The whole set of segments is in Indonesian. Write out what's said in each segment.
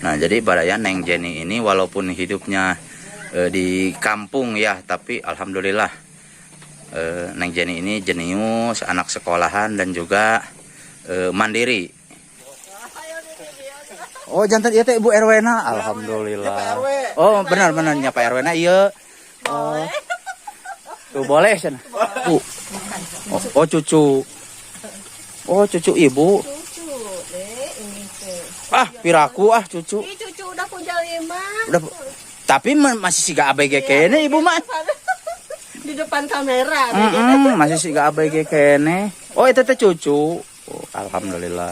Nah, jadi baraya Neng Jenny ini walaupun hidupnya di kampung ya, tapi alhamdulillah Neng Jenny ini jenius, anak sekolahan dan juga mandiri. Oh, jantan ieu teh Ibu RW na, alhamdulillah. Oh, benar-benar nya Pak RW na ieu. Oh. Tuh boleh cenah. Oh, cucu. Oh, cucu Ibu. Ah, piraku cucu. Cucu udah kunjal imah. Udah, tapi masih siga ABG kene Ibu mah. Di depan kamera. Masih siga ABG kene. Oh, itu teh cucu. Oh, alhamdulillah.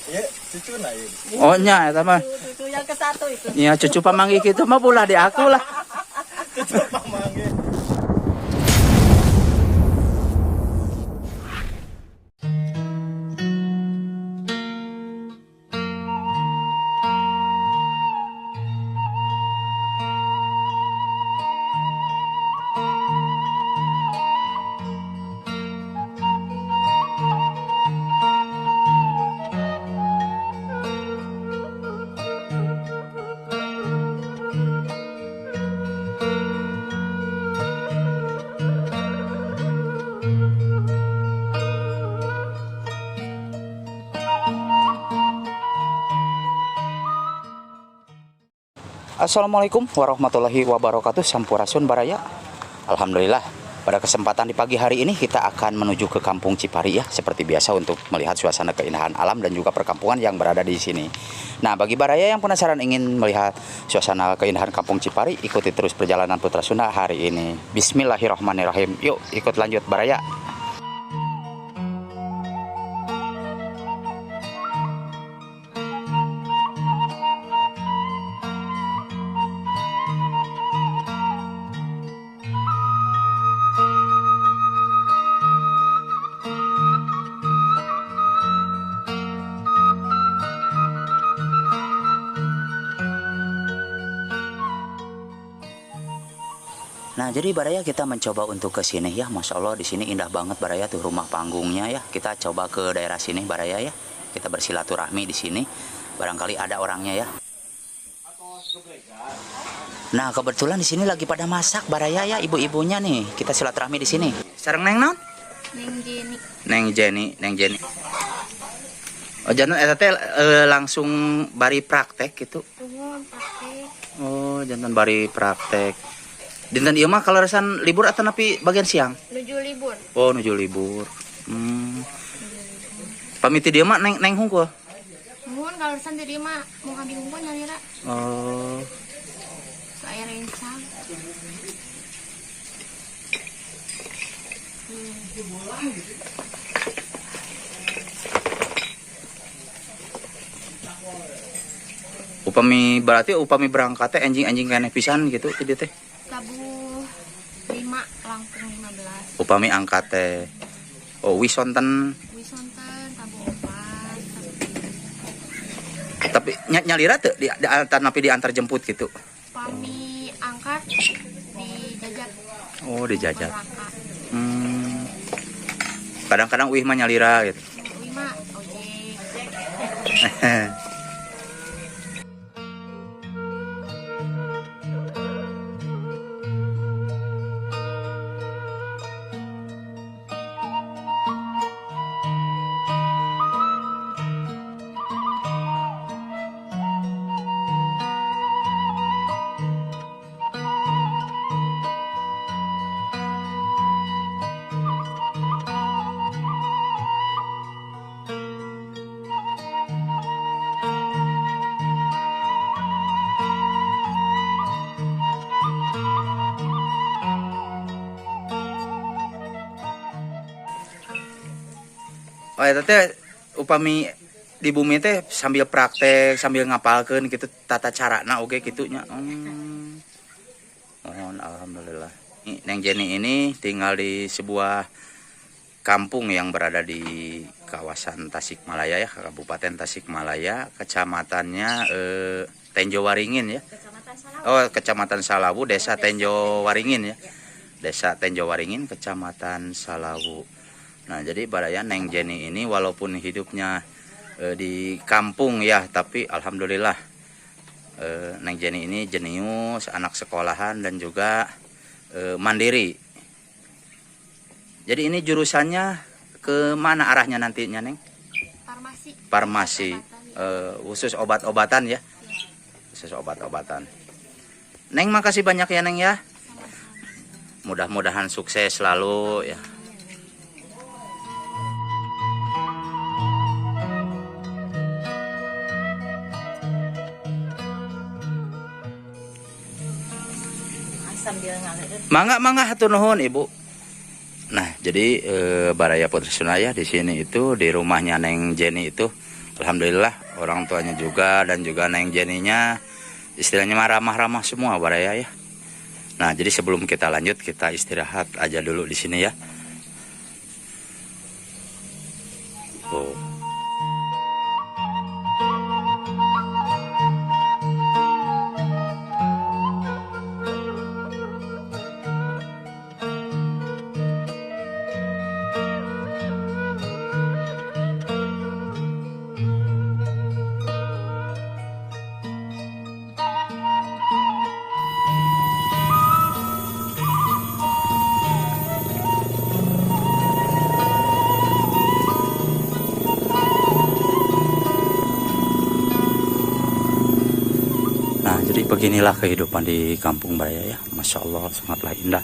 Iya, cucu na ieu. Oh nya eta mah. Cucu yang ke satu itu. Iya, cucu pamanggi kitu mah pula di aku lah. Cucu pamangge. Assalamualaikum warahmatullahi wabarakatuh. Sampurasun baraya. Alhamdulillah, pada kesempatan di pagi hari ini kita akan menuju ke Kampung Cipari ya, seperti biasa untuk melihat suasana keindahan alam dan juga perkampungan yang berada di sini. Nah, bagi baraya yang penasaran ingin melihat suasana keindahan Kampung Cipari, ikuti terus perjalanan Putra Sunda hari ini. Bismillahirrahmanirrahim. Yuk, ikut lanjut baraya. Nah, jadi baraya kita mencoba untuk ke sini ya. Masya Allah, di sini indah banget baraya tuh rumah panggungnya ya. Kita coba ke daerah sini baraya ya. Kita bersilaturahmi di sini. Barangkali ada orangnya ya. Nah, kebetulan di sini lagi pada masak baraya ya, ibu-ibunya nih. Kita silaturahmi di sini. Sareng Neng naon? Neng Jenny. Neng Jenny. Oh, jangan eta teh langsung bari praktek gitu. Oh, jangan bari praktek. Dinten ieu mah kalaresan libur atau napi bagian siang? Nuju libur. Oh, nuju libur. Pamiti dia mah neng hungkul. Nuhun kalaresan di mah mau kambing hungkul nyalira. Oh. Saya rencang. Upami berangkat teh anjing keneh pisan gitu teh teh. Tabuh 5 langkung 15. Upami angkat teh. Oh, wisonten. Wisonten tabuh 4. Tapi nyalira teu di antar napi diantar jemput gitu. Pami angkat dijajak. Oh, dijajak. Raka. Kadang-kadang mah nyalira gitu. Mah ojek. Oh, eta teh upami di bumi teh sambil praktek, sambil ngapalkeun gitu tata carana oge kitu nya. Mohon alhamdulillah. Neng Jenny ini tinggal di sebuah kampung yang berada di kawasan Tasikmalaya ya, Kabupaten Tasikmalaya, kecamatannya Tenjo Waringin ya. Oh, Kecamatan Salawu, Desa Tenjo Waringin ya. Desa Tenjo Waringin, Kecamatan Salawu. Nah, jadi baraya Neng Jenny ini walaupun hidupnya di kampung ya, tapi alhamdulillah Neng Jenny ini jenius, anak sekolahan dan juga mandiri. Jadi ini jurusannya ke mana arahnya nantinya, Neng? Farmasi. Farmasi, khusus obat-obatan ya? Khusus obat-obatan. Neng, makasih banyak ya, Neng ya. Mudah-mudahan sukses selalu ya. Sambil ngalir. Mangga hatur nuhun Ibu. Nah, jadi Baraya Putri Sunaya di sini itu di rumahnya Neng Jenny itu, alhamdulillah orang tuanya juga dan juga Neng Jenny-nya istilahnya ramah-ramah semua Baraya ya. Nah, jadi sebelum kita lanjut kita istirahat aja dulu di sini ya. Oh. Nah, jadi beginilah kehidupan di Kampung Baraya ya. Masya Allah, sangatlah indah.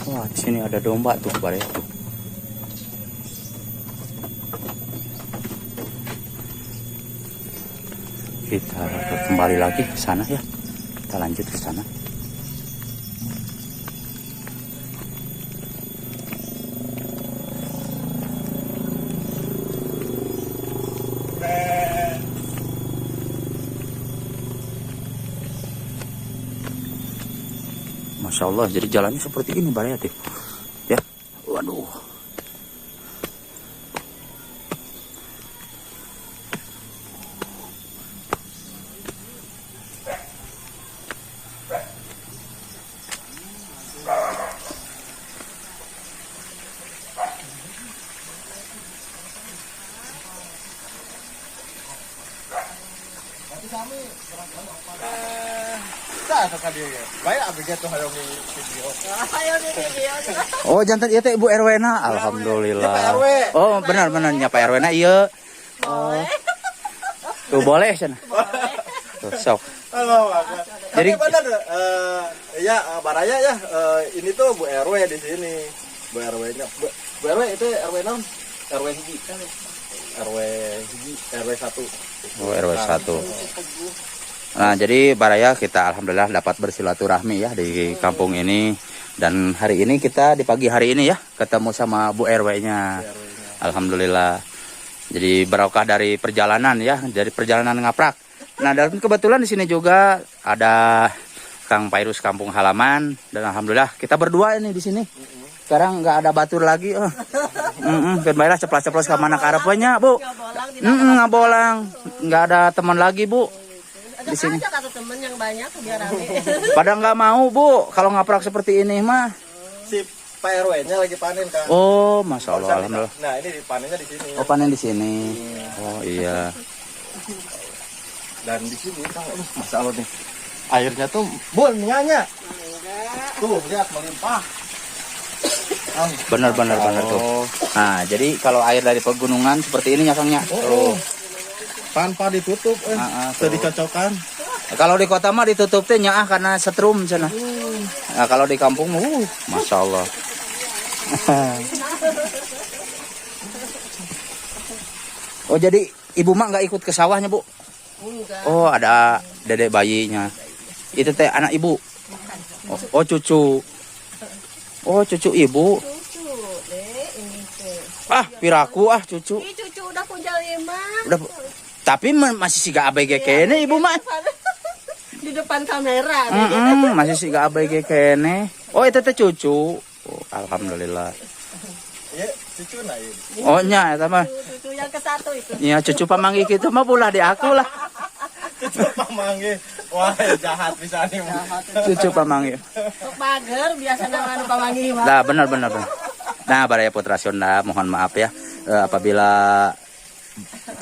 Wah, di sini ada domba tuh Baraya tuh. Kita kembali lagi ke sana ya. Kita lanjut ke sana. Masya Allah, jadi jalannya seperti ini Baraya tuh. Ya, waduh. Oh, jantan ieu teh Ibu RW na. Alhamdulillah. Oh, benar-benar nya Pak RW na ieu. Oh. Tuh boleh cenah. Tuh sok. Jadi benar ya Baraya ya, ini tuh Bu RW di sini. Bu RW-nya. Bu RW itu RW 6, RW hiji kan. RW hiji, RW 1. Oh, RW 1. Nah, jadi Baraya kita alhamdulillah dapat bersilaturahmi ya di kampung ini. Dan hari ini kita di pagi hari ini ya ketemu sama Bu RW-nya. Alhamdulillah. Jadi berkah dari perjalanan ya, dari perjalanan ngaprak. Nah, dan kebetulan di sini juga ada Kang Pairus kampung halaman dan alhamdulillah kita berdua ini di sini. Sekarang nggak ada batur lagi. Ben baiklah ceplos-ceplos ke mana karepnya, Bu. Nggak bolang. Nggak ada teman lagi, Bu. Di sini. Ada teman yang banyak biar rame. Pada nggak mau Bu, kalau ngaprak seperti ini mah. Si Pak RW-nya lagi panen kan. Oh, masya Allah, alhamdulillah. Nah, ini panennya di sini. Oh, panen di sini. Oh iya. Dan di sini Kang, masya Allah nih. Airnya tuh bun nyanya. Tuh lihat melimpah. Benar tuh. Nah, jadi kalau air dari pegunungan seperti ini ya Kangnya. Oh. Tanpa ditutup, sudah dicocokkan. Kalau di kota mah ditutup teh nyaah karena setrum cenah. Nah, kalau di kampung masya Allah. Oh, jadi ibu mak nggak ikut ke sawahnya Bu? Enggak. Oh, ada dedek bayinya. Itu teh anak ibu. Oh, cucu. Oh, cucu ibu. Cucu, Dek, ini teh. Ah, piraku cucu. Ih, cucu udah kunjal emang. Udah, tapi masih siga ABG kene ibu mah. Di depan kamera. Masih siga ABG kene. Oh, itu teh cucu. Oh, alhamdulillah. Iya, cucu nah ini. Oh nya eta mah. Cucu yang ke-1 itu. Iya, cucu pamanggih kitu mah pula di aku lah. Cucu pamangge. Wah, jahat bisa nih. Cucu pamangi. Sok bager biasa nama pamangi mah. Nah, benar. Nah, Baraya Putra Sunda, mohon maaf ya apabila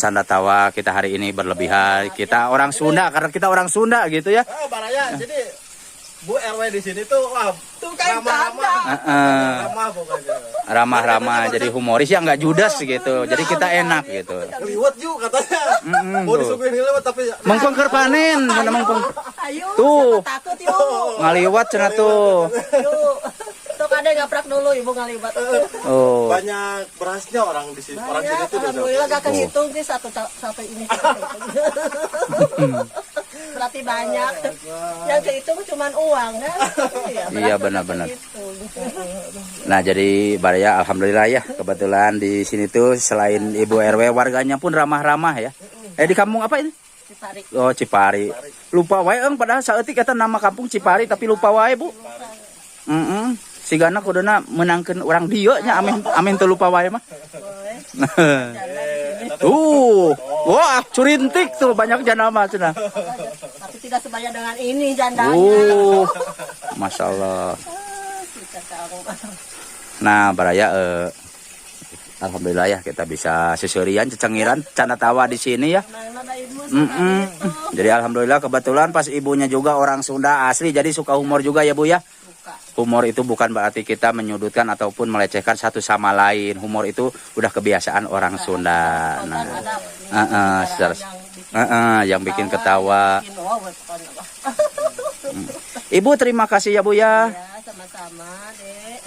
canda tawa kita hari ini berlebihan. Kita orang Sunda karena kita orang Sunda gitu ya. Oh, Baraya, jadi Bu RW di sini tuh wah, Tuh kan ramah-ramah. Ramah pokoknya. Ramah-ramah jadi humoris ya nggak judes gitu. Jadi kita enak gitu. Liwat juga katanya. Mau disuguhin liwat tapi Mengkong keur panen, mana mengkong. Ayo, Tuh. takut yuk. Ngaliwat cenah tuh. Yuk. Tuh kadang ngaprak dulu ibu ngalibat. Oh. banyak berasnya orang di sini. Orang sini Banyak, tuh alhamdulillah gak kehitung sih satu ini. Berarti banyak. Yang kehitung cuma uang kan? Iya, benar-benar. Nah, jadi Baraya alhamdulillah ya kebetulan di sini tuh selain Ibu RW warganya pun ramah-ramah ya. Di kampung apa ini? Cipari. Oh, Cipari. Lupa wae padahal saeutik eta nama kampung Cipari tapi lupa wae, Bu. Sigana kuduna menangkeun urang dieu nya amin teu lupa wae mah. Wah, curintik tuh banyak janda mah cenah. Tapi tidak sebanyak dengan ini jandanya. Masya Allah. Nah, Baraya alhamdulillah ya kita bisa seserian cecengiran canda tawa di sini ya. Jadi alhamdulillah kebetulan pas ibunya juga orang Sunda asli jadi suka humor juga ya Bu ya. Humor itu bukan berarti kita menyudutkan ataupun melecehkan satu sama lain. Humor itu udah kebiasaan orang Sunda. Nah, yang bikin ketawa. Ibu terima kasih ya Bu ya. Ya, sama-sama, Dek.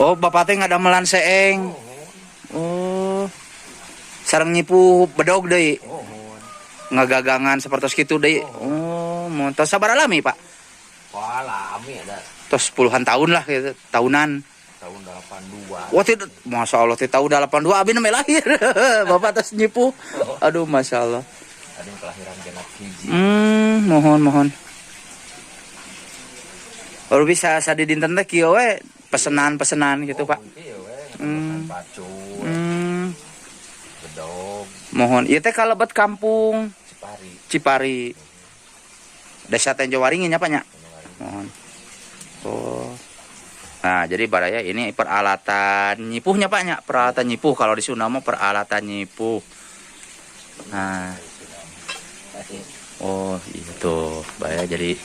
Oh, bapak teh ngadamelan seeng. Oh. Sareng nyipu bedog deui. Ngagagangan seperti itu deui. Oh, mun tos sabaraha lami, Pak? Wah, lami ada Tos puluhan tahun lah gitu, tahunan. tahun 82. Wah, tidak, Masya Allah, tahun 82 abi namanya lahir. Bapak tos nyipu. Aduh, Masya Allah. Ada yang kelahiran genap hiji. Mohon. Baru bisa sadi dinten teh kieu we pesenan gitu, Pak. Iya we, Hmm. pacul, bedog, Mohon. Ieu teh kalebet kampung Cipari. Desa Tenjo Waringin nya Pak nya. Mohon. Oh. Nah, jadi Baraya ini peralatan nyipuhnya Pak nya, peralatan nyipuh kalau di Sunda mah peralatan nyipuh. Nah. Oh, itu. Baraya jadi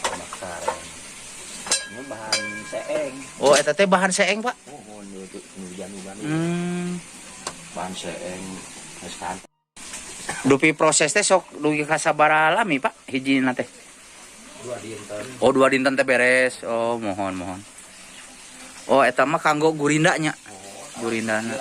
Ini bahan seeng. oh, eta teh bahan seeng, Pak. Oh, itu nujan-nujan. Bahan seeng. Geus Dupi proses teh sok dugi kasabaraha lami, Pak? Hijina teh. 2 dinten. Oh, 2 dinten teh beres. Oh, mohon. Oh, eta mah kanggo gurindanya. Gurindana.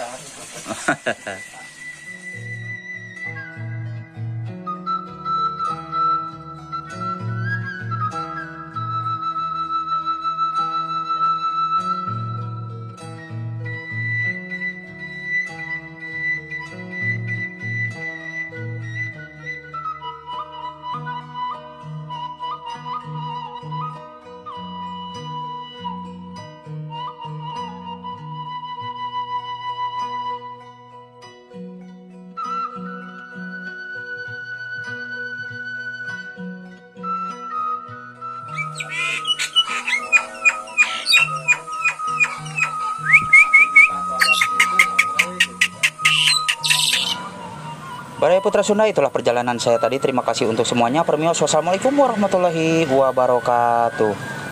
Baraya Putra Sunda, itulah perjalanan saya tadi. Terima kasih untuk semuanya. Permio, wassalamualaikum warahmatullahi wabarakatuh.